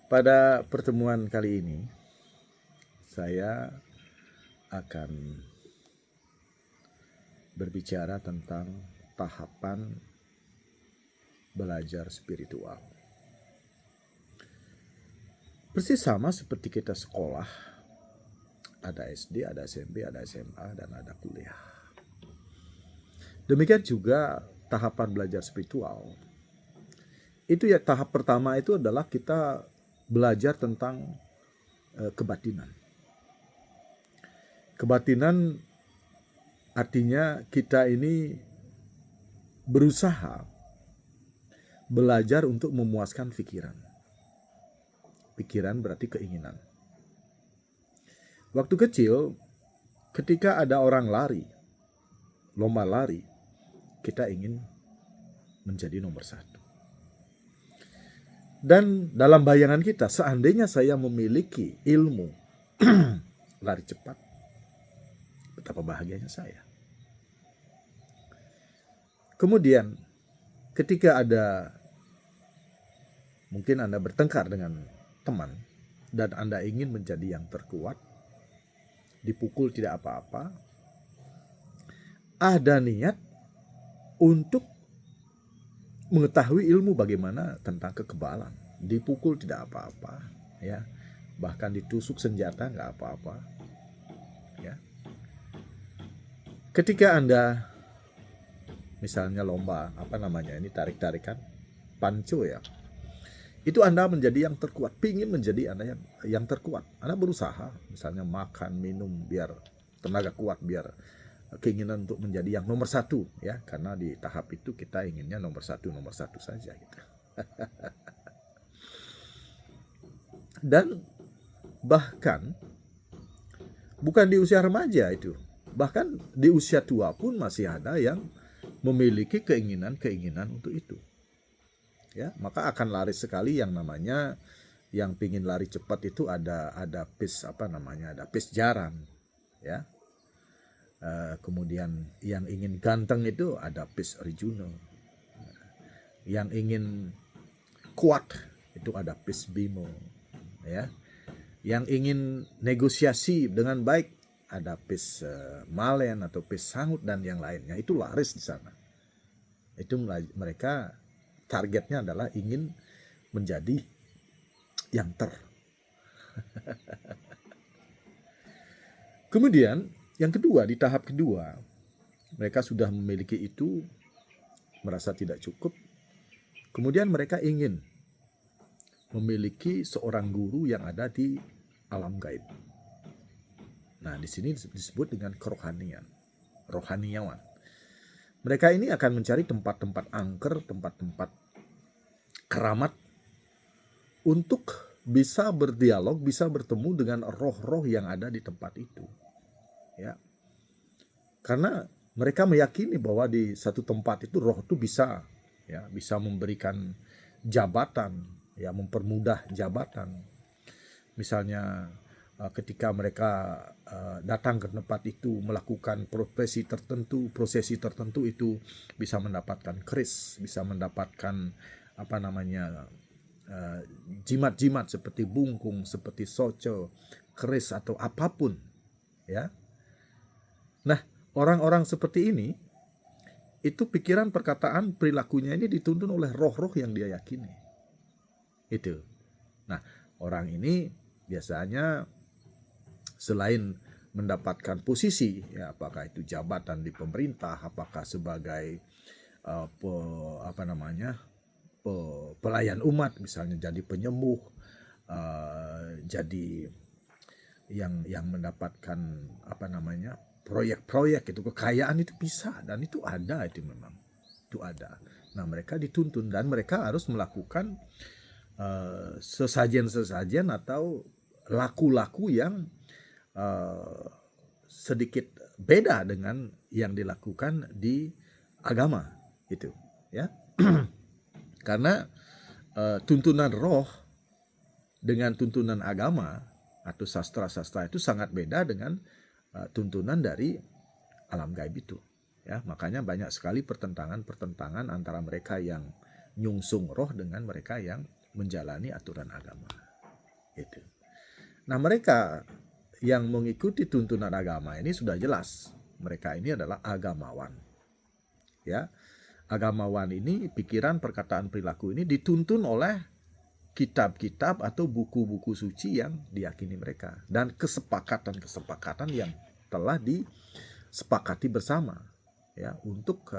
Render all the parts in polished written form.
Pada pertemuan kali ini, saya akan berbicara tentang tahapan belajar spiritual. Persis sama seperti kita sekolah, ada SD, ada SMP, ada SMA, dan ada kuliah. Demikian juga tahapan belajar spiritual. Itu ya, tahap pertama itu adalah kita belajar tentang kebatinan. Kebatinan artinya kita ini berusaha belajar untuk memuaskan pikiran. Pikiran berarti keinginan. Waktu kecil, ketika ada orang lari, lomba lari, kita ingin menjadi nomor satu. Dan dalam bayangan kita, seandainya saya memiliki ilmu lari cepat, betapa bahagianya saya. Kemudian, ketika mungkin Anda bertengkar dengan teman, dan Anda ingin menjadi yang terkuat, dipukul tidak apa-apa, ada niat untuk mengetahui ilmu bagaimana tentang kekebalan. Dipukul tidak apa-apa, ya. Bahkan ditusuk senjata nggak apa-apa, ya. Ketika Anda misalnya lomba ini tarik-tarikan panco, ya. Itu Anda menjadi yang terkuat, pingin menjadi Anda yang terkuat. Anda berusaha misalnya makan, minum biar tenaga kuat, biar keinginan untuk menjadi yang nomor satu, ya, karena di tahap itu kita inginnya nomor satu saja gitu. Dan bahkan bukan di usia remaja itu, bahkan di usia tua pun masih ada yang memiliki keinginan untuk itu, ya. Maka akan laris sekali yang namanya yang pingin lari cepat itu ada pace ada pace jaran, ya. Kemudian yang ingin ganteng itu ada pace Arjuna. Yang ingin kuat itu ada pace Bimo, ya. Yang ingin negosiasi dengan baik ada pace Malen atau pace Sangut dan yang lainnya. Itu laris di sana. Itu mereka targetnya adalah ingin menjadi yang Kemudian yang kedua, di tahap kedua, mereka sudah memiliki itu, merasa tidak cukup. Kemudian mereka ingin memiliki seorang guru yang ada di alam gaib. Nah, di sini disebut dengan kerohanian, rohaniawan. Mereka ini akan mencari tempat-tempat angker, tempat-tempat keramat untuk bisa berdialog, bisa bertemu dengan roh-roh yang ada di tempat itu. Ya, karena mereka meyakini bahwa di satu tempat itu roh itu bisa memberikan jabatan, ya, mempermudah jabatan. Misalnya ketika mereka datang ke tempat itu melakukan prosesi tertentu itu bisa mendapatkan keris, bisa mendapatkan jimat-jimat seperti bungkung, seperti soco, keris atau apapun, ya. Nah, orang-orang seperti ini, itu pikiran, perkataan, perilakunya ini dituntun oleh roh-roh yang dia yakini. Itu. Nah, orang ini biasanya selain mendapatkan posisi, ya, apakah itu jabatan di pemerintah, apakah sebagai pelayan umat, misalnya jadi penyembuh, jadi yang mendapatkan proyek-proyek itu, kekayaan itu bisa, dan itu ada, itu memang itu ada. Nah, mereka dituntun dan mereka harus melakukan sesajen atau laku-laku yang sedikit beda dengan yang dilakukan di agama itu, ya. Karena tuntunan roh dengan tuntunan agama atau sastra-sastra itu sangat beda dengan tuntunan dari alam gaib itu, ya. Makanya banyak sekali pertentangan antara mereka yang nyungsung roh dengan mereka yang menjalani aturan agama. Itu. Nah, mereka yang mengikuti tuntunan agama ini sudah jelas. Mereka ini adalah agamawan. Ya. Agamawan ini, pikiran, perkataan, perilaku ini dituntun oleh kitab-kitab atau buku-buku suci yang diyakini mereka, dan kesepakatan-kesepakatan yang telah disepakati bersama, ya, untuk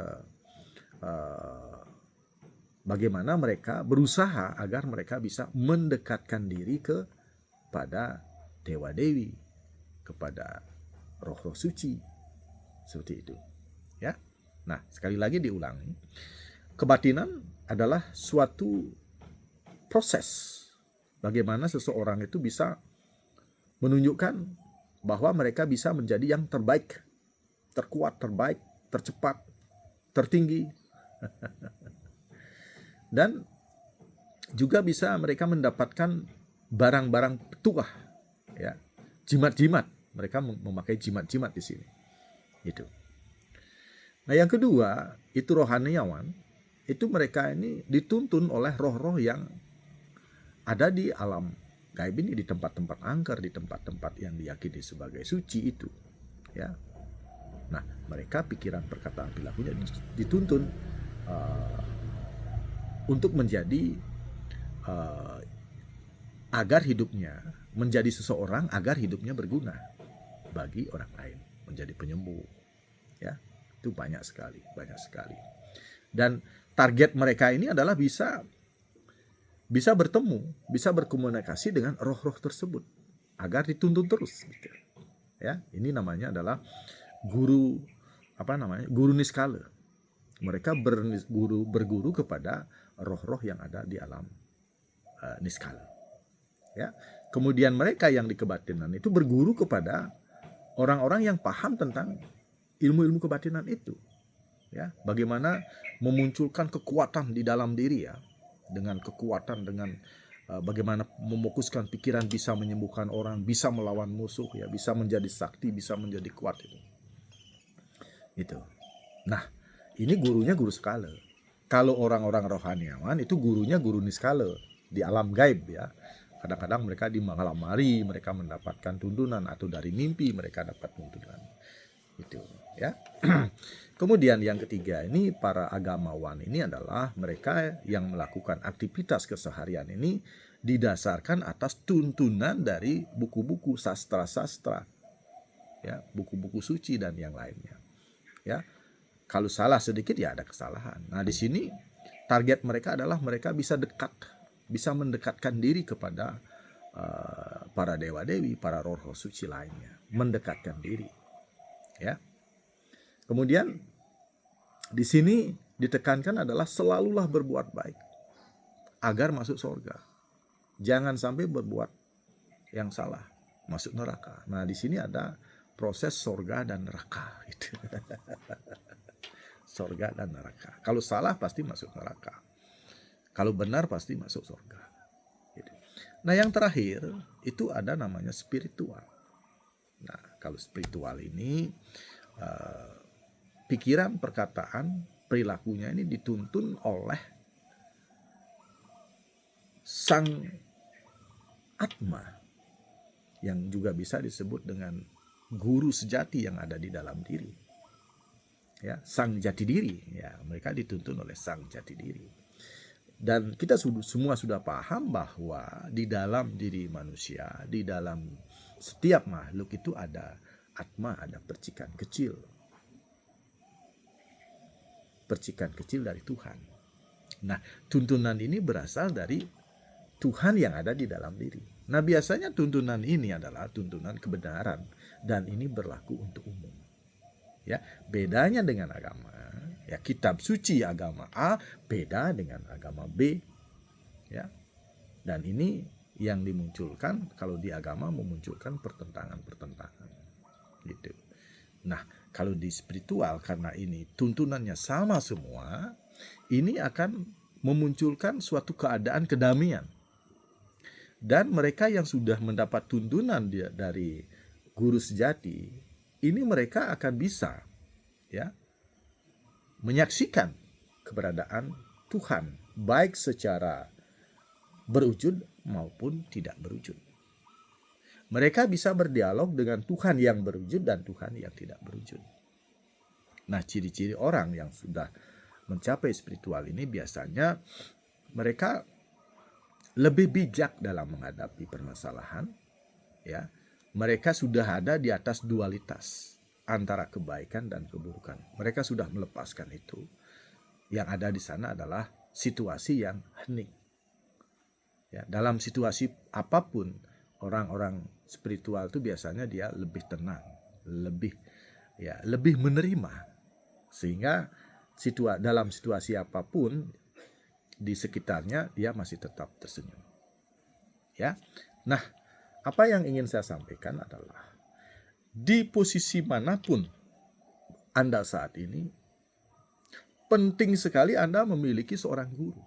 bagaimana mereka berusaha agar mereka bisa mendekatkan diri kepada dewa-dewi, kepada roh-roh suci, seperti itu, ya. Nah, sekali lagi diulangi, kebatinan adalah suatu proses bagaimana seseorang itu bisa menunjukkan bahwa mereka bisa menjadi yang terbaik, terkuat, terbaik, tercepat, tertinggi, dan juga bisa mereka mendapatkan barang-barang petuah, ya, jimat-jimat. Mereka memakai jimat-jimat di sini. Itu. Nah, yang kedua, itu rohaniawan, itu mereka ini dituntun oleh roh-roh yang ada di alam gaib ini, di tempat-tempat angker, di tempat-tempat yang diyakini sebagai suci itu, ya. Nah, mereka pikiran, perkataan, perilakunya dituntun untuk menjadi agar hidupnya menjadi seseorang, agar hidupnya berguna bagi orang lain, menjadi penyembuh, ya. Itu banyak sekali. Dan target mereka ini adalah bisa bertemu, bisa berkomunikasi dengan roh-roh tersebut agar dituntun terus, gitu. Ya, ini namanya adalah guru niskala. Mereka berguru kepada roh-roh yang ada di alam niskala. Ya. Kemudian mereka yang di kebatinan itu berguru kepada orang-orang yang paham tentang ilmu-ilmu kebatinan itu, ya. Bagaimana memunculkan kekuatan di dalam diri, ya, dengan kekuatan, dengan bagaimana memokuskan pikiran, bisa menyembuhkan orang, bisa melawan musuh, ya, bisa menjadi sakti, bisa menjadi kuat itu. Nah, ini gurunya guru skala. Kalau orang-orang rohaniawan itu gurunya guru niskala di alam gaib, ya. Kadang-kadang mereka di malam hari mereka mendapatkan tuntunan, atau dari mimpi mereka dapat tuntunan. Itu, ya. Kemudian yang ketiga ini, para agamawan ini adalah mereka yang melakukan aktivitas keseharian ini didasarkan atas tuntunan dari buku-buku sastra-sastra, ya, buku-buku suci dan yang lainnya, ya. Kalau salah sedikit, ya ada kesalahan. Nah, di sini target mereka adalah mereka bisa mendekatkan diri kepada para dewa-dewi, para roh-roh suci lainnya, mendekatkan diri, ya. Kemudian di sini ditekankan adalah selalulah berbuat baik agar masuk surga. Jangan sampai berbuat yang salah, masuk neraka. Nah, di sini ada proses surga dan neraka, gitu. Surga dan neraka. Kalau salah pasti masuk neraka. Kalau benar pasti masuk surga. Gitu. Nah, yang terakhir itu ada namanya spiritual. Nah, kalau spiritual ini pikiran, perkataan, perilakunya ini dituntun oleh sang Atma, yang juga bisa disebut dengan guru sejati yang ada di dalam diri, ya, sang jati diri, ya. Mereka dituntun oleh sang jati diri. Dan kita semua sudah paham bahwa di dalam diri manusia, di dalam setiap makhluk itu ada Atma, ada percikan kecil dari Tuhan. Nah, tuntunan ini berasal dari Tuhan yang ada di dalam diri. Nah, biasanya tuntunan ini adalah tuntunan kebenaran, dan ini berlaku untuk umum, ya. Bedanya dengan agama, ya, kitab suci agama A beda dengan agama B, ya. Dan ini yang dimunculkan, kalau di agama memunculkan pertentangan, gitu. Nah, kalau di spiritual, karena ini tuntunannya sama semua, ini akan memunculkan suatu keadaan kedamaian. Dan mereka yang sudah mendapat tuntunan dari guru sejati, ini mereka akan bisa, ya, menyaksikan keberadaan Tuhan baik secara berwujud maupun tidak berwujud. Mereka bisa berdialog dengan Tuhan yang berwujud dan Tuhan yang tidak berwujud. Nah, ciri-ciri orang yang sudah mencapai spiritual ini biasanya mereka lebih bijak dalam menghadapi permasalahan, ya. Mereka sudah ada di atas dualitas antara kebaikan dan keburukan. Mereka sudah melepaskan itu. Yang ada di sana adalah situasi yang hening. Ya, dalam situasi apapun, orang-orang spiritual itu biasanya dia lebih tenang, lebih menerima, sehingga dalam situasi apapun di sekitarnya dia masih tetap tersenyum. Ya, nah, apa yang ingin saya sampaikan adalah di posisi manapun Anda saat ini, penting sekali Anda memiliki seorang guru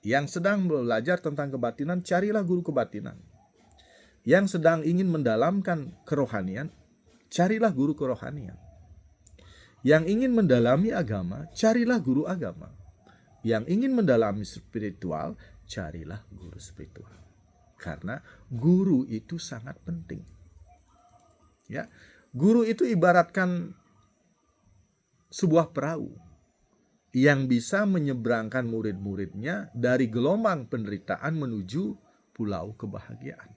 yang sedang belajar tentang kebatinan. Carilah guru kebatinan. Yang sedang ingin mendalamkan kerohanian, carilah guru kerohanian. Yang ingin mendalami agama, carilah guru agama. Yang ingin mendalami spiritual, carilah guru spiritual. Karena guru itu sangat penting. Ya, guru itu ibaratkan sebuah perahu yang bisa menyeberangkan murid-muridnya dari gelombang penderitaan menuju pulau kebahagiaan.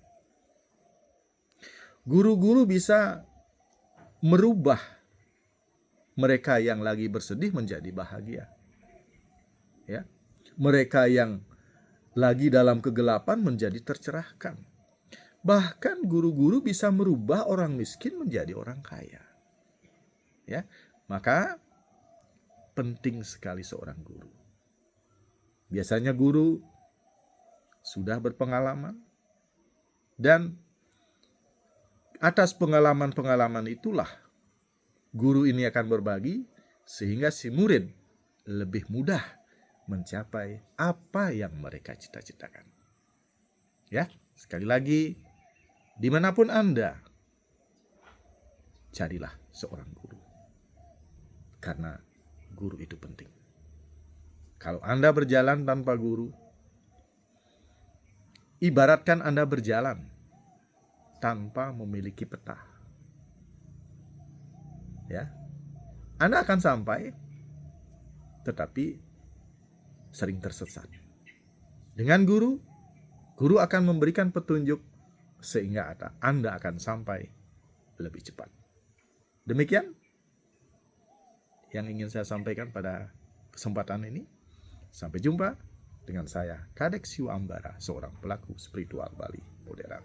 Guru-guru bisa merubah mereka yang lagi bersedih menjadi bahagia. Ya, mereka yang lagi dalam kegelapan menjadi tercerahkan. Bahkan guru-guru bisa merubah orang miskin menjadi orang kaya. Ya, maka penting sekali seorang guru. Biasanya guru sudah berpengalaman, dan atas pengalaman-pengalaman itulah guru ini akan berbagi sehingga si murid lebih mudah mencapai apa yang mereka cita-citakan. Ya, sekali lagi, dimanapun Anda, carilah seorang guru. Karena guru itu penting. Kalau Anda berjalan tanpa guru, ibaratkan Anda berjalan tanpa memiliki peta. Ya, Anda akan sampai, tetapi sering tersesat. Dengan guru, guru akan memberikan petunjuk sehingga Anda akan sampai lebih cepat. Demikian yang ingin saya sampaikan pada kesempatan ini. Sampai jumpa dengan saya, Kadek Siwa Ambara, seorang pelaku spiritual Bali modern.